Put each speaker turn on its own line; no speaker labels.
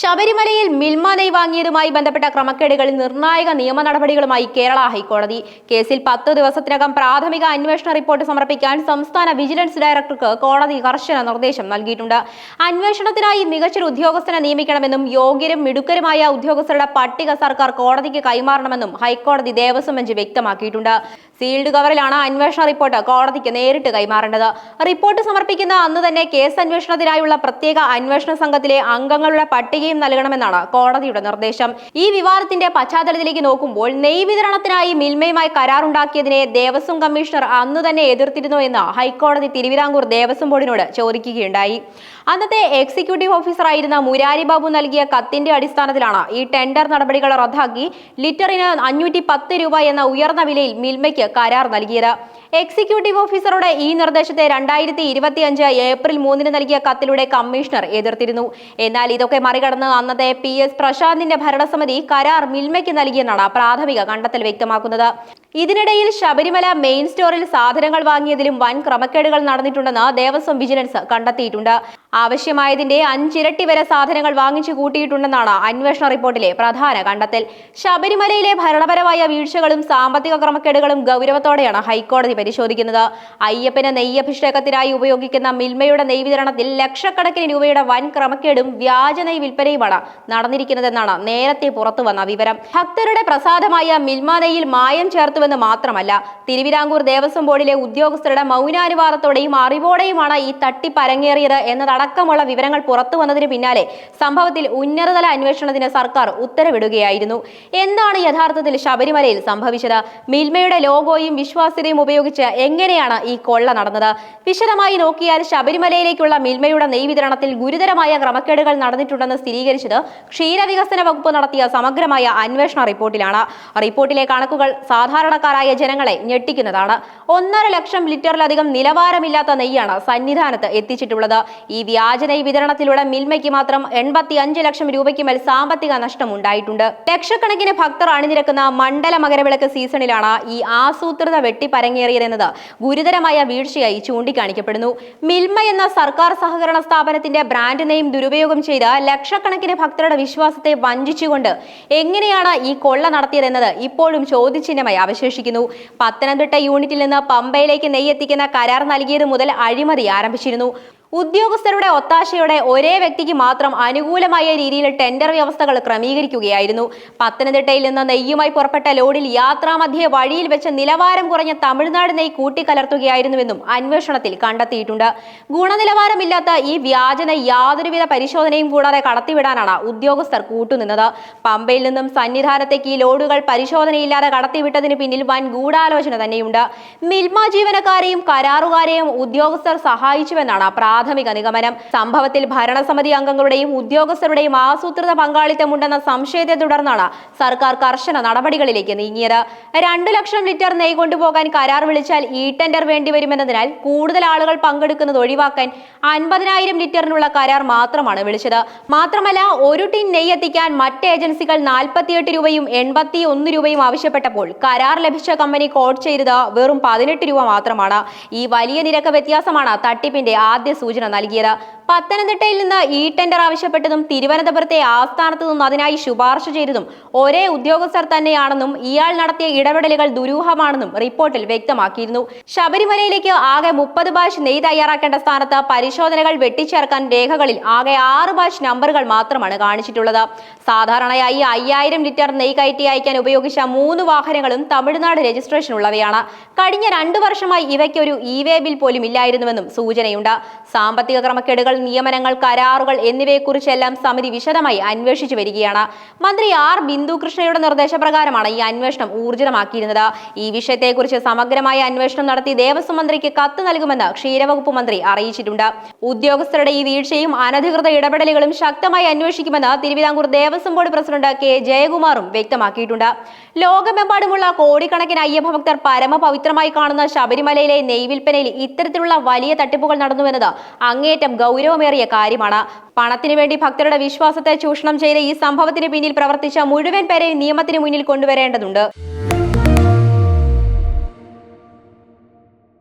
ശബരിമലയിൽ മിൽമ നെയ് വാങ്ങിയതുമായി ബന്ധപ്പെട്ട ക്രമക്കേടുകളിൽ നിർണായക നിയമ നടപടികളുമായി കേരള ഹൈക്കോടതി. കേസിൽ 10 ദിവസത്തിനകം പ്രാഥമിക അന്വേഷണ റിപ്പോർട്ട് സമർപ്പിക്കാൻ സംസ്ഥാന വിജിലൻസ് ഡയറക്ടർക്ക് കോടതി കർശന നിർദ്ദേശം നൽകിയിട്ടുണ്ട്. അന്വേഷണത്തിനായി മികച്ചൊരു ഉദ്യോഗസ്ഥനെ നിയമിക്കണമെന്നും യോഗ്യരും മിടുക്കരുമായ ഉദ്യോഗസ്ഥരുടെ പട്ടിക സർക്കാർ കോടതിക്ക് കൈമാറണമെന്നും ഹൈക്കോടതി ദേവസ്വം ബെഞ്ച് വ്യക്തമാക്കിയിട്ടുണ്ട്. സീൽഡ് കവറിലാണ് അന്വേഷണ റിപ്പോർട്ട് കോടതിക്ക് നേരിട്ട് കൈമാറേണ്ടത്. റിപ്പോർട്ട് സമർപ്പിക്കുന്ന അന്ന് തന്നെ കേസ് അന്വേഷണത്തിനായുള്ള പ്രത്യേക അന്വേഷണ സംഘത്തിലെ അംഗങ്ങളുടെ പട്ടിക നൽകണമെന്നാണ് കോടതിയുടെ നിർദ്ദേശം. ഈ വിവാദത്തിന്റെ പശ്ചാത്തലത്തിലേക്ക് നോക്കുമ്പോൾ നെയ് വിതരണത്തിനായി മിൽമയുമായി കരാറുണ്ടാക്കിയതിനെ ദേവസ്വം കമ്മീഷണർ അന്ന് തന്നെ എതിർത്തിരുന്നു എന്ന് ഹൈക്കോടതി തിരുവിതാംകൂർ ദേവസ്വം ബോർഡിനോട് ചോദിക്കുകയുണ്ടായി. അന്നത്തെ എക്സിക്യൂട്ടീവ് ഓഫീസറായിരുന്ന മുരാരി ബാബു നൽകിയ കത്തിന്റെ അടിസ്ഥാനത്തിലാണ് ഈ ടെൻഡർ നടപടികൾ റദ്ദാക്കി ലിറ്ററിന് 510 രൂപ എന്ന ഉയർന്ന വിലയിൽ മിൽമയ്ക്ക് കരാർ നൽകിയത്. എക്സിക്യൂട്ടീവ് ഓഫീസറുടെ ഈ നിർദ്ദേശത്തെ 2025 ഏപ്രിൽ 3 നൽകിയ കത്തിലൂടെ കമ്മീഷണർ എതിർത്തിരുന്നു. എന്നാൽ ഇതൊക്കെ മറികടന്ന് അന്നത്തെ PS പ്രശാന്തിന്റെ ഭരണസമിതി കരാർ മിൽമയ്ക്ക് നൽകിയെന്നാണ് പ്രാഥമിക കണ്ടെത്തൽ വ്യക്തമാക്കുന്നത്. ഇതിനിടയിൽ ശബരിമല മെയിൻ സ്റ്റോറിൽ സാധനങ്ങൾ വാങ്ങിയതിലും വൻ ക്രമക്കേടുകൾ നടന്നിട്ടുണ്ടെന്ന് ദേവസ്വം വിജിലൻസ് കണ്ടെത്തിയിട്ടുണ്ട്. ആവശ്യമായതിന്റെ 5 ഇരട്ടി വരെ സാധനങ്ങൾ വാങ്ങിച്ചു കൂട്ടിയിട്ടുണ്ടെന്നാണ് അന്വേഷണ റിപ്പോർട്ടിലെ പ്രധാന കണ്ടെത്തൽ. ശബരിമലയിലെ ഭരണപരമായ വീഴ്ചകളും സാമ്പത്തിക ക്രമക്കേടുകളും ഗൗരവത്തോടെയാണ് ഹൈക്കോടതി പരിശോധിക്കുന്നത്. അയ്യപ്പന് നെയ്യഭിഷേകത്തിനായി ഉപയോഗിക്കുന്ന മിൽമയുടെ നെയ് വിതരണത്തിൽ ലക്ഷക്കണക്കിന് രൂപയുടെ വൻ ക്രമക്കേടും വ്യാജ നെയ് വിൽപ്പനയുമാണ് നടന്നിരിക്കുന്നതെന്നാണ് നേരത്തെ പുറത്തുവന്ന വിവരം. ഭക്തരുടെ പ്രസാദമായ മിൽമ നെയ്യിൽ മായം ചേർത്തുവെന്ന് മാത്രമല്ല, തിരുവിതാംകൂർ ദേവസ്വം ബോർഡിലെ ഉദ്യോഗസ്ഥരുടെ മൗനാനുവാദത്തോടെയും അറിവോടെയുമാണ് ഈ തട്ടിപ്പ് അരങ്ങേറിയത് എന്നതടക്കമുള്ള വിവരങ്ങൾ പുറത്തു വന്നതിന് പിന്നാലെ സംഭവത്തിൽ ഉന്നതതല അന്വേഷണത്തിന് സർക്കാർ ഉത്തരവിടുകയായിരുന്നു. എന്താണ് യഥാർത്ഥത്തിൽ ശബരിമലയിൽ സംഭവിച്ചത്? മിൽമയുടെ ലോഗോയും വിശ്വാസ്യതയും ഉപയോഗിച്ച് എങ്ങനെയാണ് ഈ കൊള്ള നടന്നത്? വിശദമായി നോക്കിയാൽ ശബരിമലയിലേക്കുള്ള മിൽമയുടെ നെയ് വിതരണത്തിൽ ഗുരുതരമായ ക്രമക്കേടുകൾ നടന്നിട്ടുണ്ടെന്ന് സ്ഥിരീകരിച്ചത് ക്ഷീരവികസന വകുപ്പ് നടത്തിയ സമഗ്രമായ അന്വേഷണ റിപ്പോർട്ടിലാണ്. റിപ്പോർട്ടിലെ കണക്കുകൾ സാധാരണക്കാരായ ജനങ്ങളെ ഞെട്ടിക്കുന്നതാണ്. 1.5 ലക്ഷം ലിറ്ററിലധികം നിലവാരമില്ലാത്ത നെയ്യാണ് സന്നിധാനത്ത് എത്തിച്ചിട്ടുള്ളത്. ഈ വ്യാജ നെയ് വിതരണത്തിലൂടെ മിൽമയ്ക്ക് മാത്രം 85 ലക്ഷം രൂപയ്ക്ക് മേൽ സാമ്പത്തിക നഷ്ടം ഉണ്ടായിട്ടുണ്ട്. ലക്ഷക്കണക്കിന് ഭക്തർ അണിനിരക്കുന്ന മണ്ഡല മകരവിളക്ക് സീസണിലാണ് ഈ ആസൂത്രിത വെട്ടിപ്പരങ്ങേറിയതെന്നത് ഗുരുതരമായ വീഴ്ചയായി ചൂണ്ടിക്കാണിക്കപ്പെടുന്നു. മിൽമ എന്ന സർക്കാർ സഹകരണ സ്ഥാപനത്തിന്റെ ബ്രാൻഡ് നെയിം ദുരുപയോഗം ചെയ്ത് ലക്ഷക്കണക്കിന് ഭക്തരുടെ വിശ്വാസത്തെ വഞ്ചിച്ചുകൊണ്ട് എങ്ങനെയാണ് ഈ കൊള്ള നടത്തിയതെന്നത് ഇപ്പോഴും ചോദ്യചിഹ്നമായി അവശേഷിക്കുന്നു. പത്തനംതിട്ട യൂണിറ്റിൽ നിന്ന് പമ്പയിലേക്ക് നെയ്യെത്തിക്കുന്ന കരാർ നൽകിയത് മുതൽ അഴിമതി ആരംഭിച്ചിരുന്നു. ഉദ്യോഗസ്ഥരുടെ ഒത്താശയോടെ ഒരേ വ്യക്തിക്ക് മാത്രം അനുകൂലമായ രീതിയിൽ ടെൻഡർ വ്യവസ്ഥകൾ ക്രമീകരിക്കുകയായിരുന്നു. പത്തനംതിട്ടയിൽ നിന്ന് നെയ്യുമായി പുറപ്പെട്ട ലോഡിൽ യാത്രാമധ്യേ വഴിയിൽ വെച്ച് നിലവാരം കുറഞ്ഞ തമിഴ്നാട് നെയ്യ് കൂട്ടിക്കലർത്തുകയായിരുന്നുവെന്നും അന്വേഷണത്തിൽ കണ്ടെത്തിയിട്ടുണ്ട്. ഗുണനിലവാരമില്ലാത്ത ഈ വ്യാജ നെയ്യ് യാതൊരുവിധ പരിശോധനയും കൂടാതെ കടത്തിവിടാനാണ് ഉദ്യോഗസ്ഥർ കൂട്ടുനിന്നത്. പമ്പയിൽ നിന്നും സന്നിധാനത്തേക്ക് ഈ ലോഡുകൾ പരിശോധനയില്ലാതെ കടത്തിവിട്ടതിന് പിന്നിൽ വൻ ഗൂഢാലോചന തന്നെയുണ്ട്. മിൽമ ജീവനക്കാരെയും കരാറുകാരെയും ഉദ്യോഗസ്ഥർ സഹായിച്ചുവെന്നാണ് പ്രാഥമിക നിഗമനം. സംഭവത്തിൽ ഭരണസമിതി അംഗങ്ങളുടെയും ഉദ്യോഗസ്ഥരുടെയും ആസൂത്രിത പങ്കാളിത്തമുണ്ടെന്ന സംശയത്തെ തുടർന്നാണ് സർക്കാർ കർശന നടപടികളിലേക്ക് നീങ്ങിയത്. 2 ലക്ഷം ലിറ്റർ നെയ്യ് കൊണ്ടുപോകാൻ കരാർ വിളിച്ചാൽ ഈ ടെൻഡർ വേണ്ടിവരുമെന്നതിനാൽ കൂടുതൽ ആളുകൾ പങ്കെടുക്കുന്നത് ഒഴിവാക്കാൻ 50,000 ലിറ്ററിനുള്ള കരാർ മാത്രമാണ് വിളിച്ചത്. മാത്രമല്ല, ഒരു ടിൻ നെയ്യ് എത്തിക്കാൻ മറ്റ് ഏജൻസികൾ 48 രൂപയും 81 രൂപയും ആവശ്യപ്പെട്ടപ്പോൾ കരാർ ലഭിച്ച കമ്പനി കോട്ട് ചെയ്തത് വെറും 18 രൂപ മാത്രമാണ്. ഈ വലിയ നിരക്ക് വ്യത്യാസമാണ് തട്ടിപ്പിന്റെ ആദ്യ സൂചന നൽകിയത്. പത്തനംതിട്ടയിൽ നിന്ന് ഈ ടെൻഡർ ആവശ്യപ്പെട്ടതും തിരുവനന്തപുരത്തെ ആസ്ഥാനത്ത് നിന്ന് അതിനായി ശുപാർശ ചെയ്തതും ഒരേ ഉദ്യോഗസ്ഥർ തന്നെയാണെന്നും ഇയാൾ നടത്തിയ ഇടപെടലുകൾ ദുരൂഹമാണെന്നും റിപ്പോർട്ടിൽ വ്യക്തമാക്കിയിരുന്നു. ശബരിമലയിലേക്ക് ആകെ 30 ബാച്ച് നെയ്യ് തയ്യാറാക്കേണ്ട സ്ഥാനത്ത് പരിശോധനകൾ വെട്ടിച്ചേർക്കാൻ രേഖകളിൽ ആകെ 6 ബാച്ച് നമ്പറുകൾ മാത്രമാണ് കാണിച്ചിട്ടുള്ളത്. സാധാരണയായി 5000 ലിറ്റർ നെയ്യ് കയറ്റി അയക്കാൻ ഉപയോഗിച്ച 3 വാഹനങ്ങളും തമിഴ്നാട് രജിസ്ട്രേഷൻ ഉള്ളവയാണ്. കഴിഞ്ഞ 2 വർഷമായി ഇവയ്ക്കൊരു ഇ-വേ ബിൽ പോലും ഇല്ലായിരുന്നുവെന്നും സൂചനയുണ്ട്. സാമ്പത്തിക ക്രമക്കേടുകൾ, നിയമനങ്ങൾ, കരാറുകൾ എന്നിവയെക്കുറിച്ചെല്ലാം സമിതി വിശദമായി അന്വേഷിച്ചു വരികയാണ്. മന്ത്രി ആർ ബിന്ദുകൃഷ്ണയുടെ നിർദ്ദേശപ്രകാരമാണ് ഈ അന്വേഷണം ഊർജിതമാക്കിയിരുന്നത്. ഈ വിഷയത്തെക്കുറിച്ച് സമഗ്രമായ അന്വേഷണം നടത്തി ദേവസ്വം മന്ത്രിക്ക് കത്ത് നൽകുമെന്ന് ക്ഷീരവകുപ്പ് മന്ത്രി അറിയിച്ചിട്ടുണ്ട്. ഉദ്യോഗസ്ഥരുടെ ഈ വീഴ്ചയും അനധികൃത ഇടപെടലുകളും ശക്തമായി അന്വേഷിക്കുമെന്ന് Thiruvithamkoor Devaswom board president K ജയകുമാറും വ്യക്തമാക്കിയിട്ടുണ്ട്. ലോകമെമ്പാടുമുള്ള കോടിക്കണക്കിന് അയ്യപ്പഭക്തർ പരമപവിത്രമായി കാണുന്ന ശബരിമലയിലെ നെയ് വിൽപ്പനയിൽ ഇത്തരത്തിലുള്ള വലിയ തട്ടിപ്പുകൾ നടന്നുവെന്നത് അങ്ങേയറ്റം ഗൗരവമേറിയ കാര്യമാണ്. പണത്തിനു വേണ്ടി ഭക്തരുടെ വിശ്വാസത്തെ ചൂഷണം ചെയ്ത ഈ സംഭവത്തിന് പിന്നിൽ പ്രവർത്തിച്ച മുഴുവൻ പേരെയും നിയമത്തിന് മുന്നിൽ കൊണ്ടുവരേണ്ടതുണ്ട്.